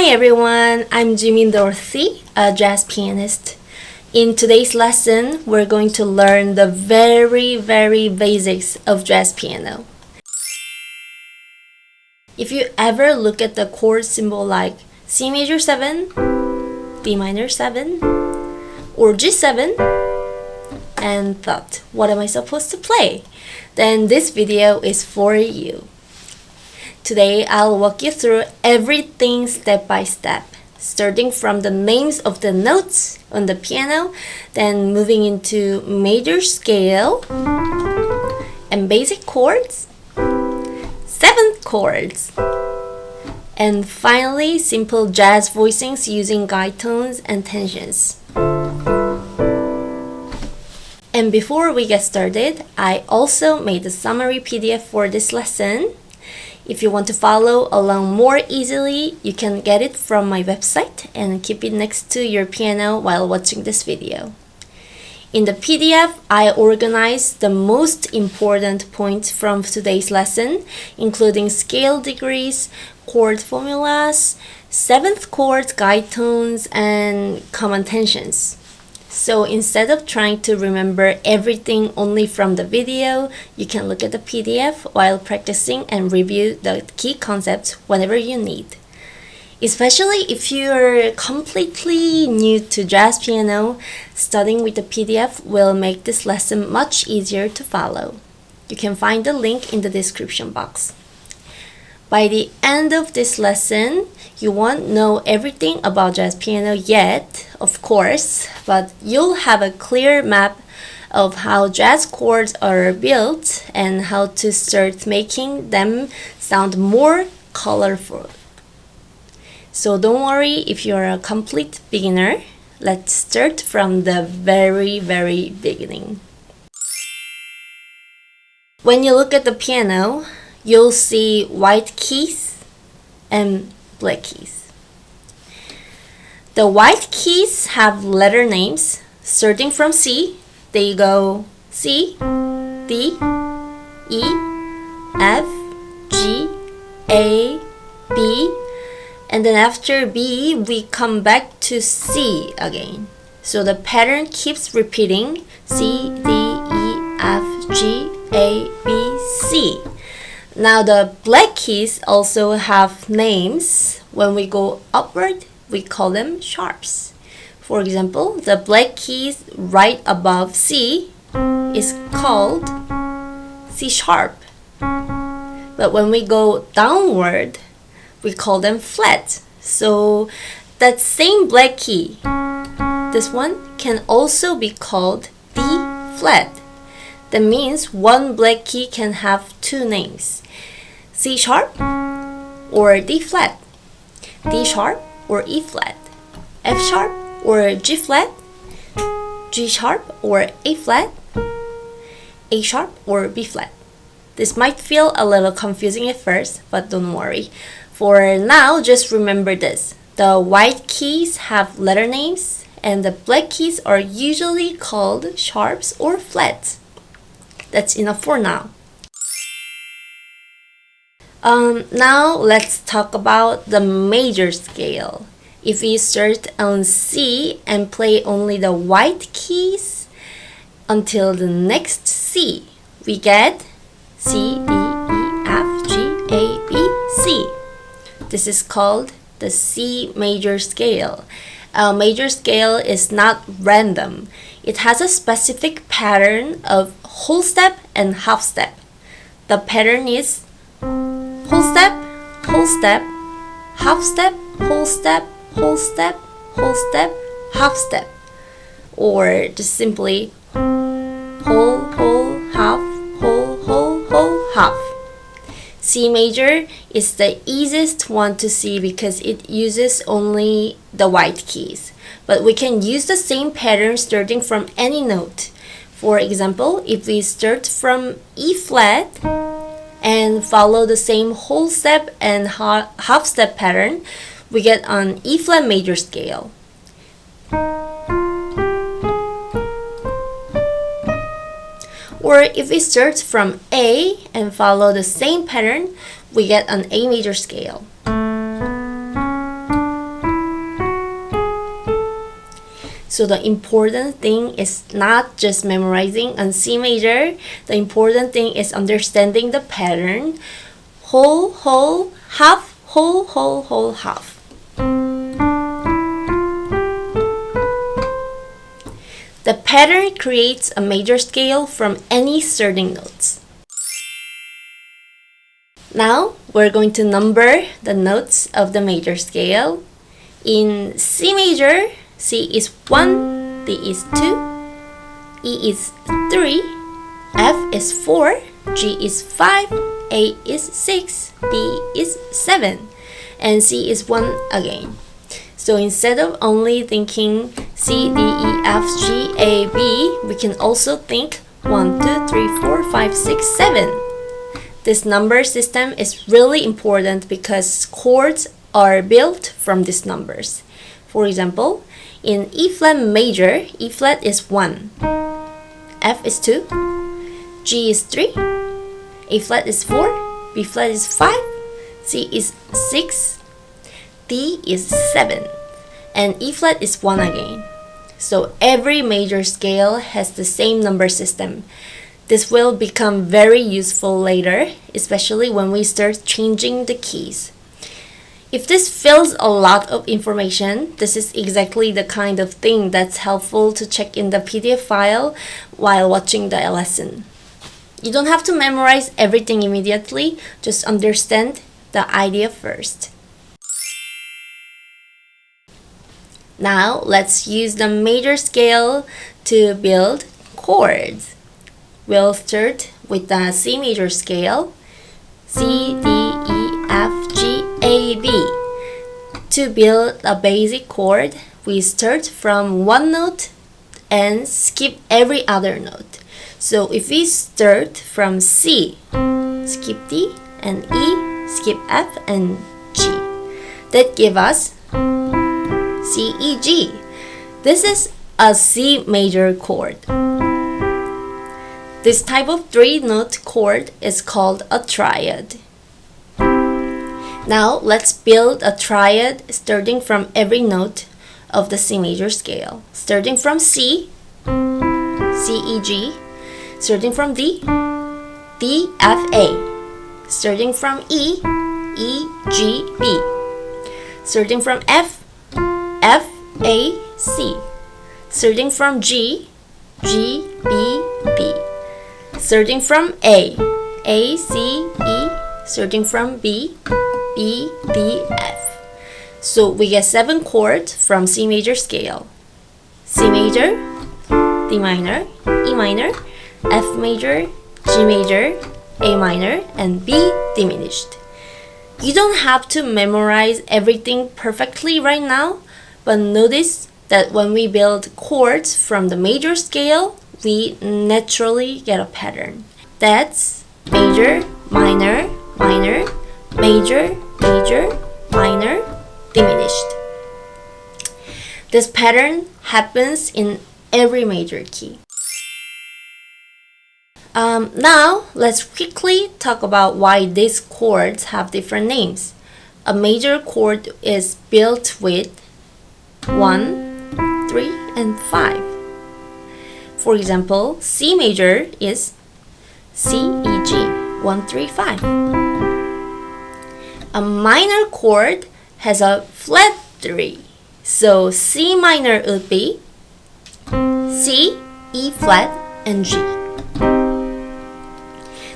Hi everyone, I'm Jimmy Dorothy, a jazz pianist. In today's lesson, we're going to learn the very basics of jazz piano. If you ever look at the chord symbol like C major 7, D minor 7, or G7, and thought, what am I supposed to play? Then this video is for you. Today, I'll walk you through everything step by step, starting from the names of the notes on the piano, then moving into major scale and basic chords, seventh chords, and finally simple jazz voicings using guide tones and tensions. And before we get started, I also made a summary PDF for this lesson. If you want to follow along more easily, you can get it from my website and keep it next to your piano while watching this video. In the PDF, I organized the most important points from today's lesson, including scale degrees, chord formulas, seventh chords, guide tones, and common tensions. So instead of trying to remember everything only from the video, you can look at the PDF while practicing and review the key concepts whenever you need. Especially if you're completely new to jazz piano, studying with the PDF will make this lesson much easier to follow. You can find the link in the description box. By the end of this lesson, you won't know everything about jazz piano yet, of course, but you'll have a clear map of how jazz chords are built and how to start making them sound more colorful. So don't worry if you're a complete beginner. Let's start from the very beginning. When you look at the piano, you'll see white keys and black keys. The white keys have letter names. Starting from C, they go C, D, E, F, G, A, B, and then after B, we come back to C again. So the pattern keeps repeating C, D, E, F, G, A, B, C. Now the black keys also have names. When we go upward, we call them sharps. For example, the black keys right above C is called C sharp. But when we go downward, we call them flat. So that same black key, this one can also be called D flat. That means one black key can have two names, C sharp or D flat, D sharp or E flat, F sharp or G flat, G sharp or A flat, A sharp or B flat. This might feel a little confusing at first, but don't worry. For now, just remember this. The white keys have letter names and the black keys are usually called sharps or flats. That's enough for now. Now let's talk about the major scale. If we start on C and play only the white keys until the next C, we get C, D, E, F, G, A, B, C. This is called the C major scale. A major scale is not random. It has a specific pattern of whole step and half step. The pattern is whole step, half step, whole step, whole step, whole step, half step. Or just simply whole, half, whole, half. C major is the easiest one to see because it uses only the white keys. But we can use the same pattern starting from any note. For example, if we start from E flat and follow the same whole step and half step pattern, we get an E flat major scale. Or if we start from A and follow the same pattern, we get an A major scale. So the important thing is not just memorizing on C major. The important thing is understanding the pattern. Whole, whole, half, whole, whole, whole, half. The pattern creates a major scale from any starting notes. Now we're going to number the notes of the major scale. In C major, C is 1, D is 2, E is 3, F is 4, G is 5, A is 6, B is 7, and C is 1 again. So instead of only thinking C, D, E, F, G, A, B, we can also think 1, 2, 3, 4, 5, 6, 7. This number system is really important because chords are built from these numbers. For example, in E flat major, E flat is 1, F is 2, G is 3, A flat is 4, B flat is 5, C is 6, D is 7, and E flat is 1 again. So every major scale has the same number system. This will become very useful later, especially when we start changing the keys. If this fills a lot of information, this is exactly the kind of thing that's helpful to check in the PDF file while watching the lesson. You don't have to memorize everything immediately, just understand the idea first. Now let's use the major scale to build chords. We'll start with the C major scale, C, D, E, F, G, A, B. To build a basic chord, we start from one note and skip every other note. So if we start from C, skip D, and E, skip F and G, that gives us C, E, G. This is a C major chord. This type of 3-note chord is called a triad. Now let's build a triad starting from every note of the C major scale. Starting from C, C, E, G. Starting from D, D, F, A. Starting from E, E, G, B. Starting from F, F, A, C. Starting from G, G, B, B. Starting from A, C, E. Starting from B, B, D, F. So we get 7 chords from C major scale. C major, D minor, E minor, F major, G major, A minor, and B diminished. You don't have to memorize everything perfectly right now, but notice that when we build chords from the major scale, we naturally get a pattern. That's major, minor, minor, major, major, minor, diminished. This pattern happens in every major key. Now, let's quickly talk about why these chords have different names. A major chord is built with 1, 3, and 5. For example, C major is C, E, G, 1, 3, 5. A minor chord has a flat 3. So C minor would be C, E flat, and G.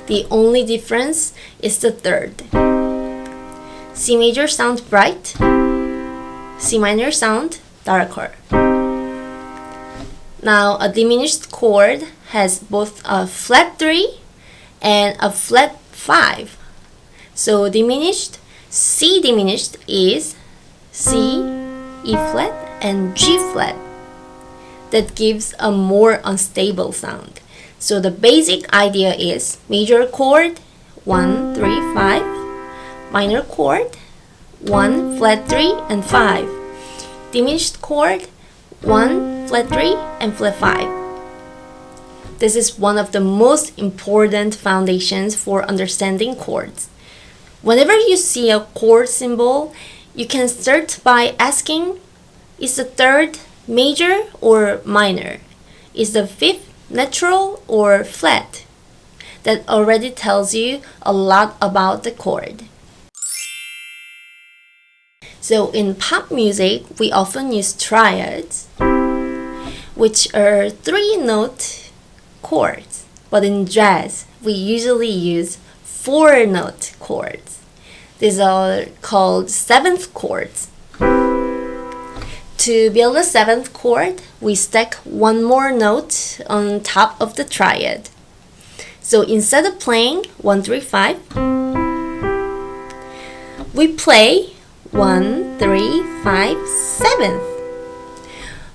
The only difference is the third. C major sounds bright, C minor sound darker. Now a diminished chord has both a flat 3 and a flat 5. So diminished, C diminished is C, E flat, and G flat. That gives a more unstable sound. So the basic idea is major chord 1, 3, 5, minor chord 1, flat 3, and 5, diminished chord 1, flat 3, and flat 5. This is one of the most important foundations for understanding chords. Whenever you see a chord symbol, you can start by asking, is the third major or minor? Is the fifth natural or flat? That already tells you a lot about the chord. So in pop music, we often use triads, which are 3-note chords. But in jazz, we usually use 4-note chords. These are called seventh chords. To build a seventh chord, we stack one more note on top of the triad. So instead of playing 1, 3, 5, we play 1, 3, 5, 7.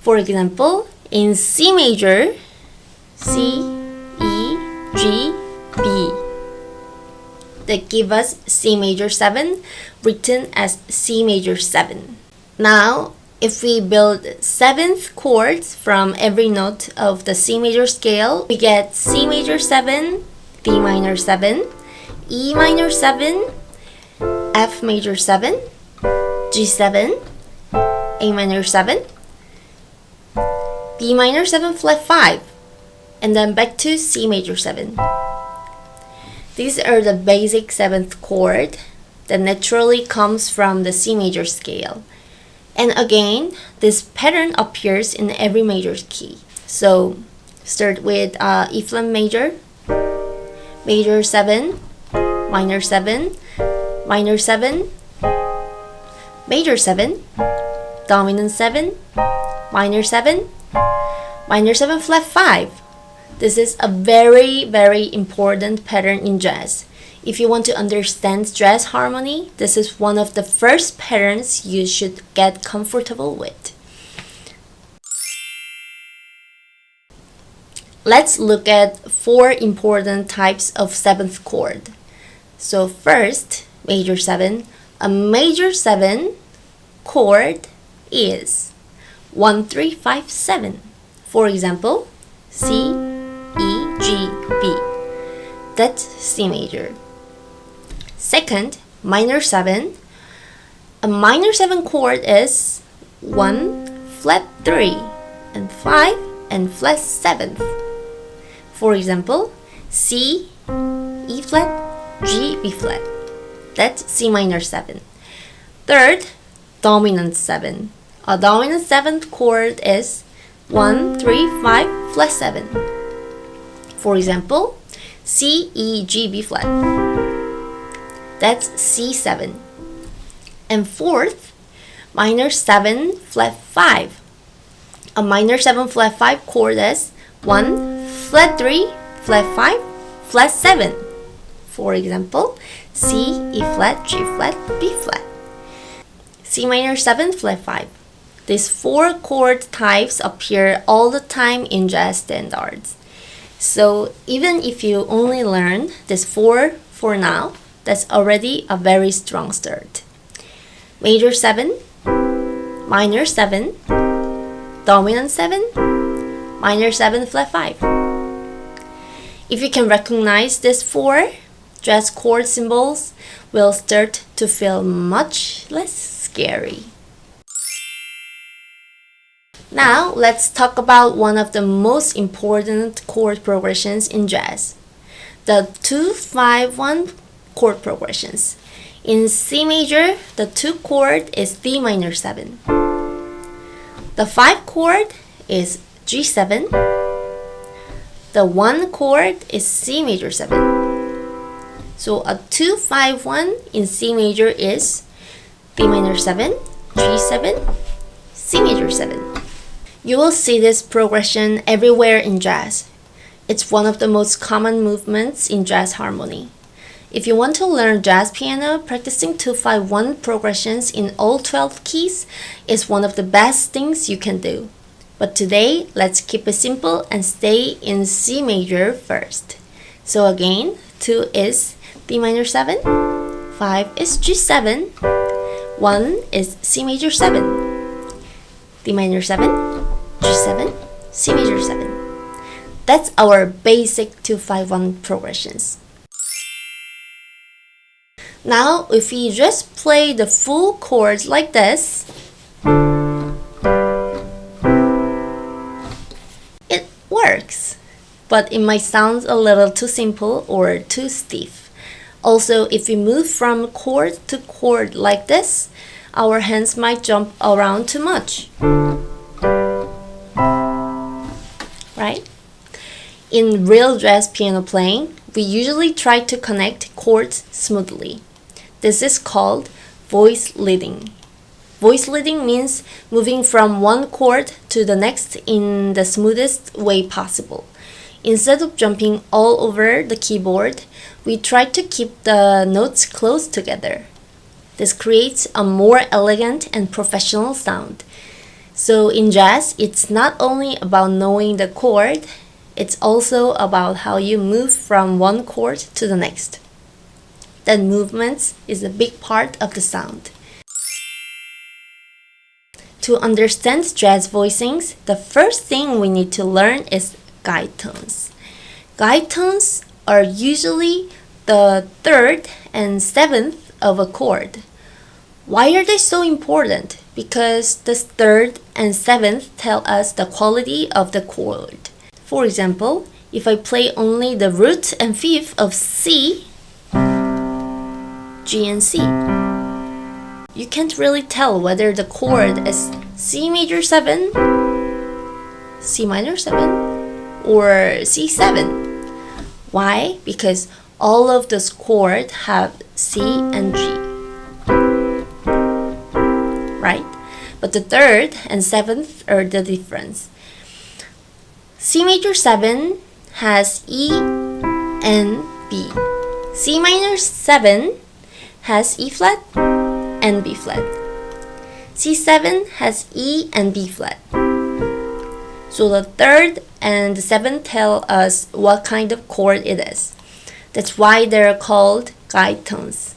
For example, in C major, C, E, G, B. That give us C major 7, written as C major 7. Now, if we build 7th chords from every note of the C major scale, we get C major 7, D minor 7, E minor 7, F major 7, G7, A minor 7, B minor 7 flat 5, and then back to C major 7. These are the basic 7th chord that naturally comes from the C major scale. And again, this pattern appears in every major key. So start with E flat major, major 7, minor 7, minor 7, major 7, dominant 7, minor 7, minor 7 flat 5. This is a very, very important pattern in jazz. If you want to understand jazz harmony, this is one of the first patterns you should get comfortable with. Let's look at 4 important types of 7th chord. So first, major 7. A major 7 chord is 1, 3, 5, 7. For example, C, E, G, B. That's C major. Second, minor 7. A minor 7 chord is 1, flat 3, and 5, and flat 7th. For example, C, E flat, G, B flat. That's C minor 7. Third, dominant 7. A dominant 7th chord is 1, 3, 5, flat 7. For example, C, E, G, B flat. That's C7. And fourth, minor 7 flat 5. A minor 7 flat 5 chord is 1, flat 3, flat 5, flat 7. For example, C, E flat, G flat, B flat. C minor 7 flat 5. These 4 chord types appear all the time in jazz standards. So even if you only learn these 4 for now, that's already a very strong start. Major 7, minor 7, dominant 7, minor 7 flat 5. If you can recognize these 4, jazz chord symbols will start to feel much less scary. Now let's talk about one of the most important chord progressions in jazz, the 2-5-1 chord progressions. In C major, the 2 chord is D minor 7. The 5 chord is G7. The 1 chord is C major 7. So a 2-5-1 in C major is D minor 7, G7, C major 7. You will see this progression everywhere in jazz. It's one of the most common movements in jazz harmony. If you want to learn jazz piano, practicing 2-5-1 progressions in all 12 keys is one of the best things you can do. But today, let's keep it simple and stay in C major first. So again, 2 is D minor 7, 5 is G7, 1 is C major 7, D minor 7, G7, C major 7. That's our basic 2-5-1 progressions. Now, if we just play the full chords like this, but it might sound a little too simple or too stiff. Also, if we move from chord to chord like this, our hands might jump around too much. Right? In real jazz piano playing, we usually try to connect chords smoothly. This is called voice leading. Voice leading means moving from one chord to the next in the smoothest way possible. Instead of jumping all over the keyboard, we try to keep the notes close together. This creates a more elegant and professional sound. So in jazz, it's not only about knowing the chord, it's also about how you move from one chord to the next. That movement is a big part of the sound. To understand jazz voicings, the first thing we need to learn is guide tones. Guide tones are usually the third and seventh of a chord. Why are they so important? Because the third and seventh tell us the quality of the chord. For example, if I play only the root and fifth of C, G and C, you can't really tell whether the chord is C major 7, C minor 7, or C7. Why? Because all of those chords have C and G, right? But the third and seventh are the difference. C major 7 has E and B. C minor 7 has E flat and B flat. C7 has E and B flat. So the third and the seventh tell us what kind of chord it is. That's why they're called guide tones.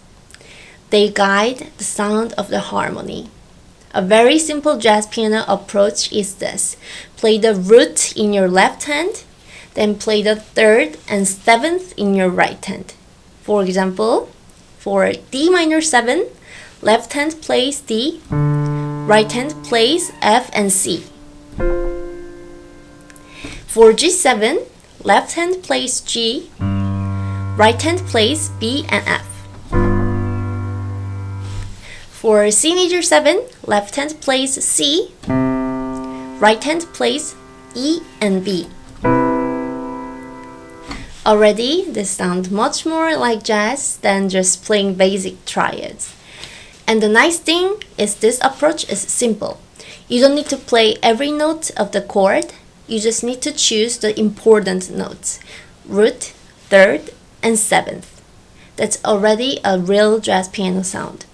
They guide the sound of the harmony. A very simple jazz piano approach is this. Play the root in your left hand, then play the third and seventh in your right hand. For example, for D minor 7, left hand plays D, right hand plays F and C. For G7, left hand plays G, right hand plays B and F. For C major 7, left hand plays C, right hand plays E and B. Already, this sounds much more like jazz than just playing basic triads. And the nice thing is this approach is simple. You don't need to play every note of the chord, you just need to choose the important notes, root, third, and seventh. That's already a real jazz piano sound.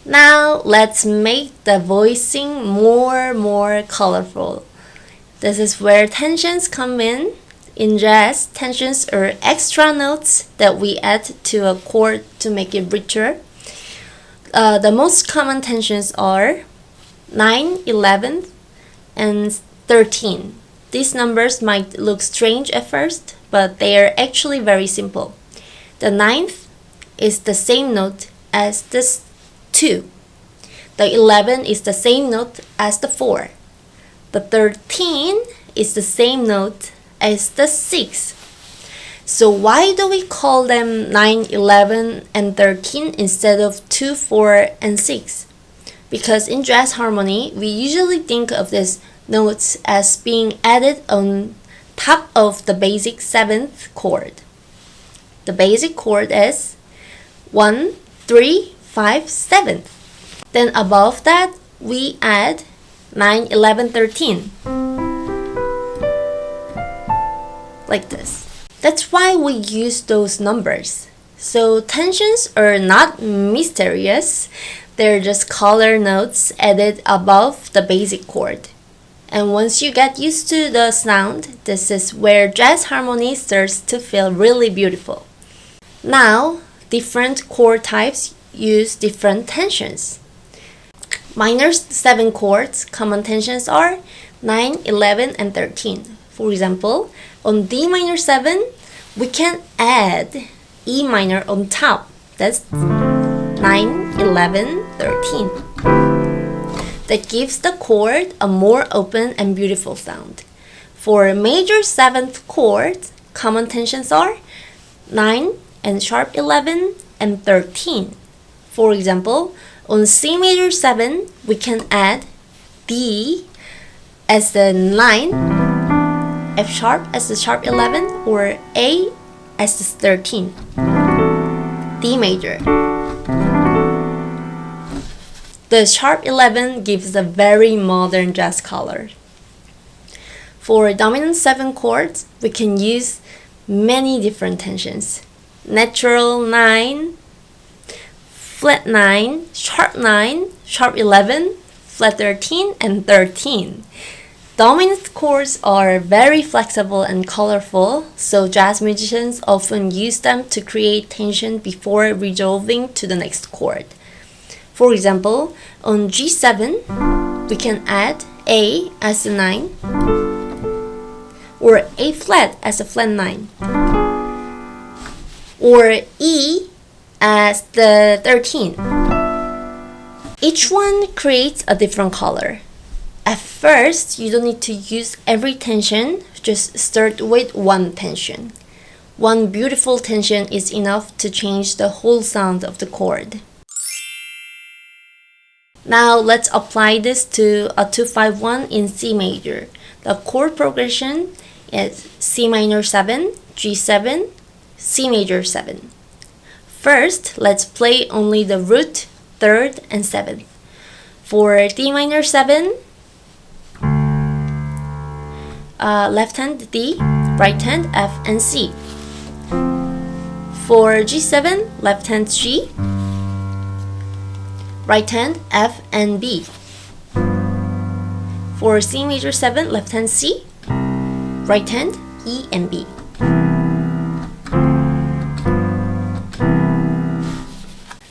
Now let's make the voicing more colorful. This is where tensions come in. In jazz, tensions are extra notes that we add to a chord to make it richer. The most common tensions are 9, 11, and 13. These numbers might look strange at first, but they are actually very simple. The 9th is the same note as the 2. The 11 is the same note as the 4. The 13 is the same note as the 6. So why do we call them 9, 11, and 13 instead of 2, 4, and 6? Because in jazz harmony, we usually think of these notes as being added on top of the basic 7th chord. The basic chord is 1, 3, 5, 7. Then above that, we add 9, 11, 13. Like this. That's why we use those numbers. So tensions are not mysterious, they're just color notes added above the basic chord. And once you get used to the sound, this is where jazz harmony starts to feel really beautiful. Now, different chord types use different tensions. Minor 7 chords, common tensions are 9, 11, and 13. For example, on D minor 7, we can add E minor on top. That's 9, 11, 13. That gives the chord a more open and beautiful sound. For major 7th chord, common tensions are 9 and sharp 11 and 13. For example, on C major 7, we can add D as the 9, F sharp as the sharp 11, or A as the 13. D major. The sharp 11 gives a very modern jazz color. For dominant 7 chords, we can use many different tensions. Natural 9, flat 9, sharp 11, flat 13, and 13. Dominant chords are very flexible and colorful, so jazz musicians often use them to create tension before resolving to the next chord. For example, on G7, we can add A as the 9, or A flat as a flat 9, or E as the 13. Each one creates a different color. At first, you don't need to use every tension, just start with one tension. One beautiful tension is enough to change the whole sound of the chord. Now let's apply this to a 2-5-1 in C major. The chord progression is C minor 7, G7, C major 7. First, let's play only the root, 3rd, and 7th. For D minor 7, left hand D, right hand F and C. For G7, left hand G, right hand F and B. For C major 7, left hand C, right hand E and B.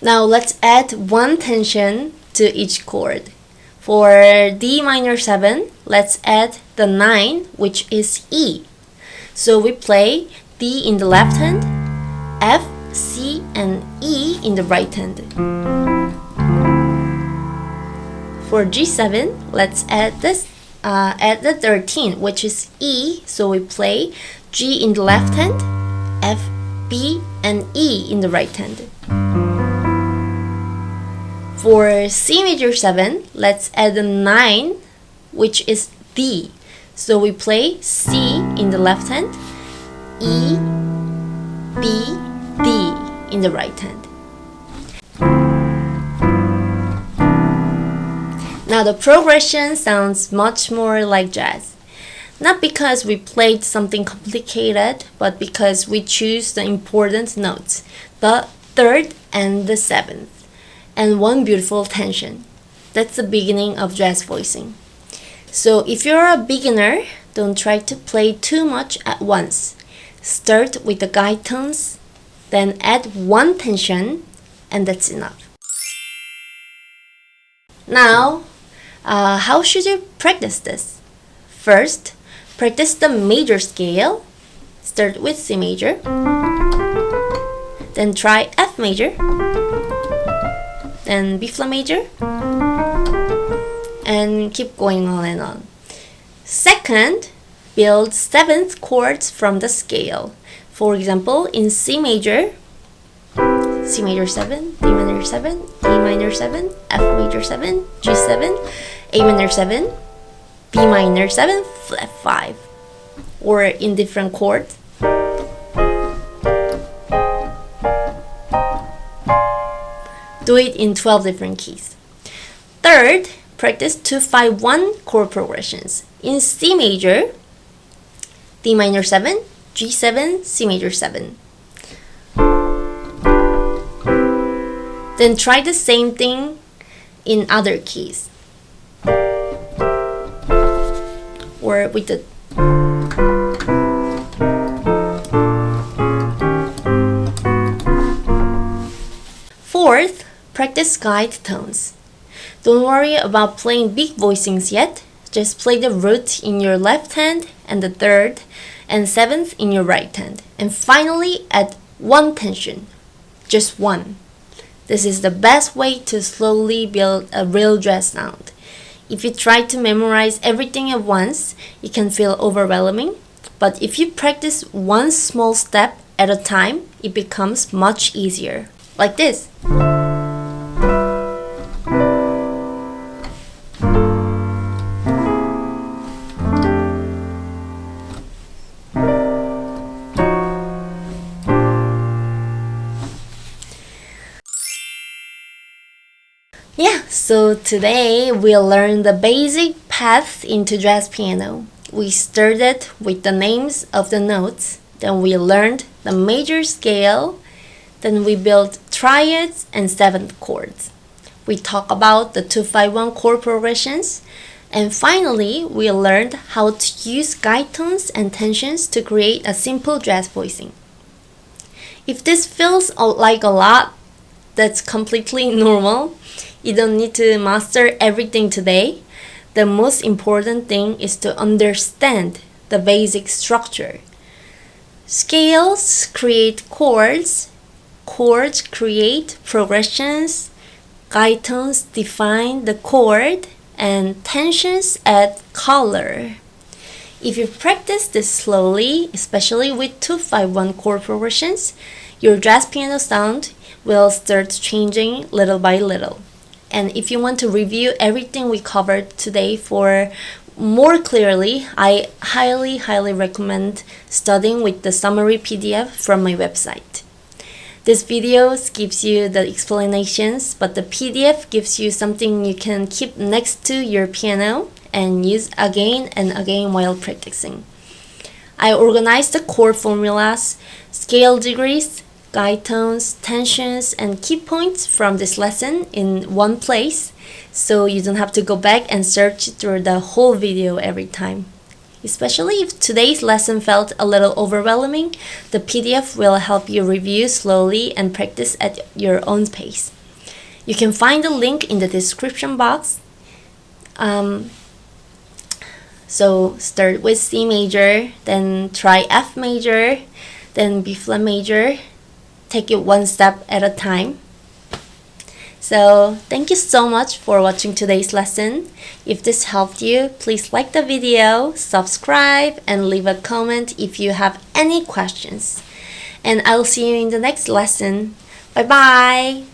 Now let's add one tension to each chord. For D minor 7, let's add the 9, which is E. So we play D in the left hand, F, C, and E in the right hand. For G7, let's add the 13, which is E. So we play G in the left hand, F, B, and E in the right hand. For C major 7, let's add the 9, which is D. So we play C in the left hand, E, B, D in the right hand. Now the progression sounds much more like jazz. Not because we played something complicated, but because we choose the important notes, the 3rd and the 7th. And one beautiful tension. That's the beginning of jazz voicing. So if you're a beginner, don't try to play too much at once. Start with the guide tones, then add one tension, and that's enough. Now, how should you practice this? First, practice the major scale. Start with C major. Then try F major. Then B flat major, and keep going on and on. Second, build 7th chords from the scale. For example, in C major 7, D minor 7, E minor 7, F major 7, G7, A minor 7, B minor 7, flat 5, or in different chords. Do it in 12 different keys. Third, practice 2-5-1 chord progressions. In C major, D minor 7, G7, C major 7. Then try the same thing in other keys. Or with the Fourth, practice guide tones. Don't worry about playing big voicings yet. Just play the root in your left hand and the 3rd and 7th in your right hand. And finally, add one tension. Just one. This is the best way to slowly build a real jazz sound. If you try to memorize everything at once, it can feel overwhelming. But if you practice one small step at a time, it becomes much easier. Like this. Yeah, so today we'll learn the basic path into jazz piano. We started with the names of the notes, then we learned the major scale, then we built triads and seventh chords. We talked about the 2-5-1 chord progressions, and finally we learned how to use guide tones and tensions to create a simple jazz voicing. If this feels like a lot, that's completely normal. You don't need to master everything today. The most important thing is to understand the basic structure. Scales create chords, chords create progressions, guide tones define the chord, and tensions add color. If you practice this slowly, especially with 2-5-1 chord progressions, your jazz piano sound will start changing little by little. And if you want to review everything we covered today for more clearly, I highly recommend studying with the summary PDF from my website. This video gives you the explanations, but the PDF gives you something you can keep next to your piano and use again and again while practicing. I organized the chord formulas, scale degrees, guide tones, tensions, and key points from this lesson in one place, so you don't have to go back and search through the whole video every time. Especially if today's lesson felt a little overwhelming, the PDF will help you review slowly and practice at your own pace. You can find the link in the description box. So start with C major, then try F major, then B flat major. Take it one step at a time. So thank you so much for watching today's lesson. If this helped you, please like the video, subscribe, and leave a comment if you have any questions. And I'll see you in the next lesson. Bye bye!